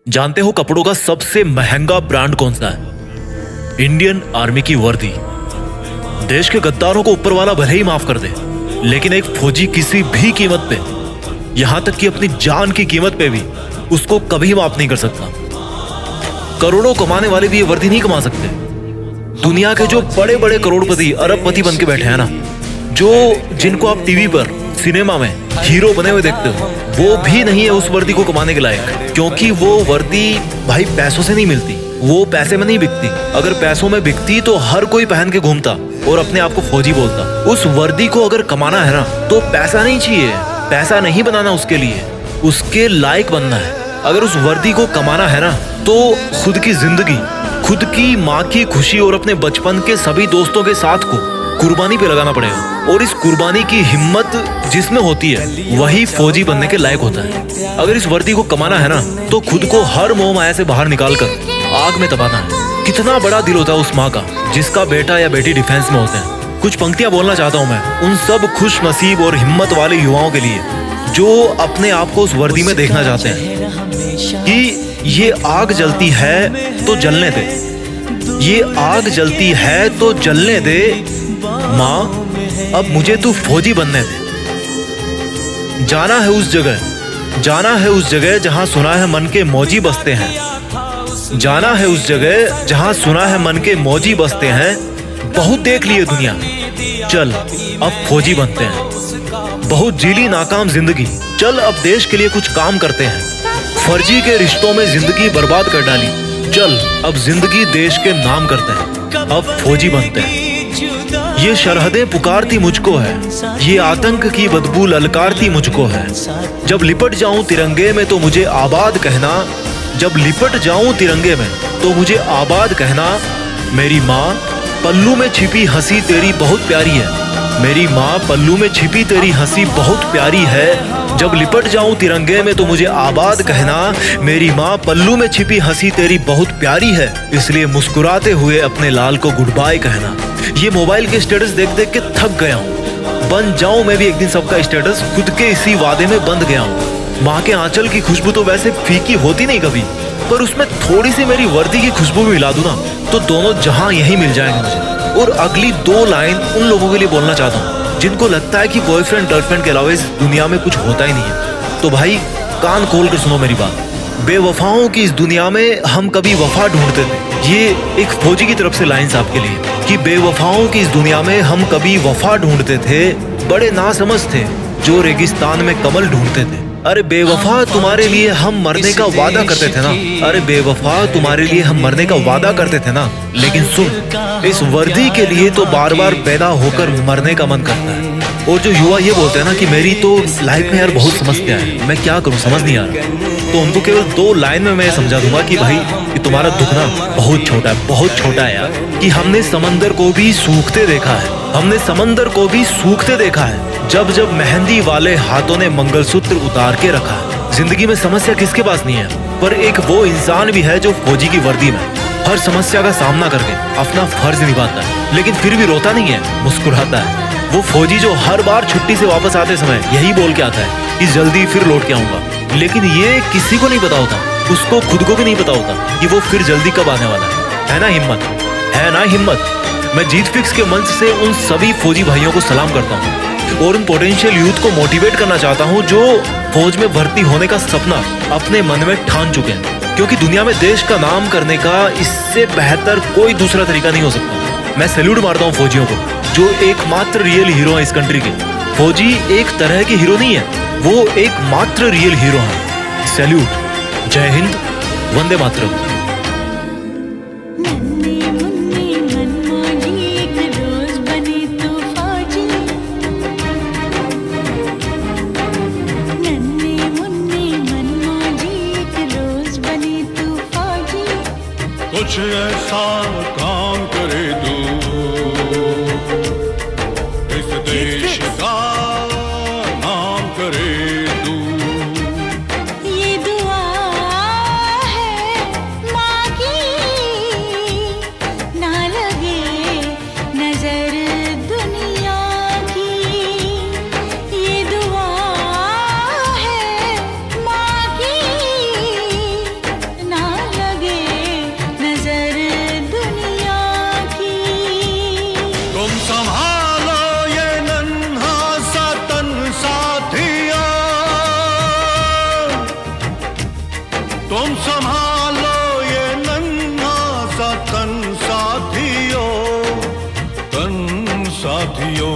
जानते हो कपड़ों का सबसे महंगा ब्रांड कौन सा है? इंडियन आर्मी की वर्दी। देश के गद्दारों को ऊपर वाला भले ही माफ कर दे, लेकिन एक फौजी किसी भी कीमत पे, यहां तक कि अपनी जान की कीमत पे भी उसको कभी माफ नहीं कर सकता। करोड़ों कमाने वाले भी ये वर्दी नहीं कमा सकते। दुनिया के जो बड़े बड़े करोड़पति अरबपति बन के बैठे हैं ना, जो जिनको आप टीवी पर सिनेमा में हीरो बने हुए देखते हो, वो भी नहीं है उस वर्दी को कमाने के लायक। क्योंकि वो वर्दी भाई पैसों से नहीं मिलती, वो पैसे में नहीं बिकती। अगर पैसों में बिकती तो हर कोई पहन के घूमता और अपने आप को फौजी बोलता। उस वर्दी को अगर कमाना है ना, तो पैसा नहीं चाहिए, पैसा नहीं बनाना उसके लिए, उसके लायक बनना है। अगर उस वर्दी को कमाना है ना, तो खुद की जिंदगी, खुद की माँ की खुशी और अपने बचपन के सभी दोस्तों के साथ को कुर्बानी पे लगाना पड़ेगा। और इस कुर्बानी की हिम्मत जिसमें होती है, वही फौजी बनने के लायक होता है। अगर इस वर्दी को कमाना है ना, तो खुद को हर मोह माया से बाहर निकाल कर आग में दबाना है। कितना बड़ा दिल होता है उस माँ का जिसका बेटा या बेटी डिफेंस में होते हैं। कुछ पंक्तियां बोलना चाहता हूँ मैं उन सब खुश नसीब और हिम्मत वाले युवाओं के लिए जो अपने आप को उस वर्दी में देखना चाहते हैं कि ये आग जलती है तो जलने दे, ये आग जलती है तो जलने दे माँ, अब मुझे तू फौजी बनने दे। जाना है उस जगह, जाना है उस जगह जहां सुना है मन के मौजी बसते हैं। जाना है उस जगह जहां सुना है मन के मौजी बसते हैं। बहुत देख लिए दुनिया, चल अब फौजी बनते हैं। बहुत जीली नाकाम जिंदगी, चल अब देश के लिए कुछ काम करते हैं। फर्जी के रिश्तों में जिंदगी बर्बाद कर डाली, चल अब जिंदगी देश के नाम करते हैं। अब फौजी बनते हैं। ये सरहदें पुकारती मुझको है, ये आतंक की बदबू ललकारती मुझको है। जब लिपट जाऊं तिरंगे में तो मुझे आबाद कहना, जब लिपट जाऊं तिरंगे में तो मुझे आबाद कहना। मेरी माँ पल्लू में छिपी हंसी तेरी बहुत प्यारी है, मेरी माँ पल्लू में छिपी तेरी हंसी बहुत प्यारी है। जब लिपट जाऊं तिरंगे में तो मुझे आबाद कहना। मेरी माँ पल्लू में छिपी हंसी तेरी बहुत प्यारी है, इसलिए मुस्कुराते हुए अपने लाल को गुड बाय कहना। ये मोबाइल के स्टेटस देख देख के थक गया हूँ, बन जाऊं मैं भी एक दिन सबका स्टेटस, खुद के इसी वादे में बंध गया हूँ। माँ के आंचल की खुशबू तो वैसे फीकी होती नहीं कभी, पर उसमें थोड़ी सी मेरी वर्दी की खुशबू भी मिला दूं ना, तो दोनों जहां यही मिल जाएंगे मुझे। और अगली दो लाइन उन लोगों के लिए बोलना चाहता हूँ जिनको लगता है कि बॉयफ्रेंड गर्लफ्रेंड के अलावा इस दुनिया में कुछ होता ही नहीं है। तो भाई कान खोल कर सुनो मेरी बात। बेवफाओं की इस दुनिया में हम कभी वफा ढूंढते थे। ये एक फौजी की तरफ से लाइंस आपके लिए कि बेवफाओं की इस दुनिया में हम कभी वफा ढूंढते थे। बड़े नासमझ थे जो रेगिस्तान में कमल ढूंढते थे। अरे बेवफा तुम्हारे लिए हम मरने का वादा करते थे ना, अरे बेवफा तुम्हारे लिए हम मरने का वादा करते थे ना। लेकिन सुन, इस वर्दी के लिए तो बार बार पैदा होकर मरने का मन करता है। और जो युवा ये बोलते हैं ना कि मेरी तो लाइफ में यार बहुत समस्या है, मैं क्या करूं समझ नहीं आ रहा, तो उनको केवल दो लाइन में मैं समझा दूंगा कि भाई कि तुम्हारा दुख ना बहुत छोटा है, बहुत छोटा है यार। कि हमने समंदर को भी सूखते देखा है, हमने समंदर को भी सूखते देखा है, जब जब मेहंदी वाले हाथों ने मंगलसूत्र उतार के रखा है। जिंदगी में समस्या किसके पास नहीं है, पर एक वो इंसान भी है जो फौजी की वर्दी में हर समस्या का सामना करके अपना फर्ज निभाता है, लेकिन फिर भी रोता नहीं है, मुस्कुराता है। वो फौजी जो हर बार छुट्टी से वापस आते समय यही बोल के आता है कि जल्दी फिर लौट के आऊंगा, लेकिन ये किसी को नहीं पता होता, उसको खुद को भी नहीं पता होता कि वो फिर जल्दी कब आने वाला है ना हिम्मत, है ना हिम्मत। मैं जीत फिक्स के मंच से उन सभी फौजी भाइयों को सलाम करता हूँ और उन पोटेंशियल यूथ को मोटिवेट करना चाहता हूँ जो फौज में भर्ती होने का सपना अपने मन में ठान चुके हैं। क्योंकि दुनिया में देश का नाम करने का इससे बेहतर कोई दूसरा तरीका नहीं हो सकता। मैं सैल्यूट मारता हूँ फौजियों को जो एकमात्र रियल हीरो है इस कंट्री के। फौजी एक तरह के हीरो नहीं है, वो एकमात्र रियल हीरो है। सैल्यूट, जय हिंद, वंदे मातरम। कुछ ऐसा काम करे तू इस देश का नाम करे तू। ये दुआ है माँ की, ना लगे नजर दुनिया की। ये दुआ है माँ की, तुम संभालो ये नन्हा सा तन साथियों, तन साथियों।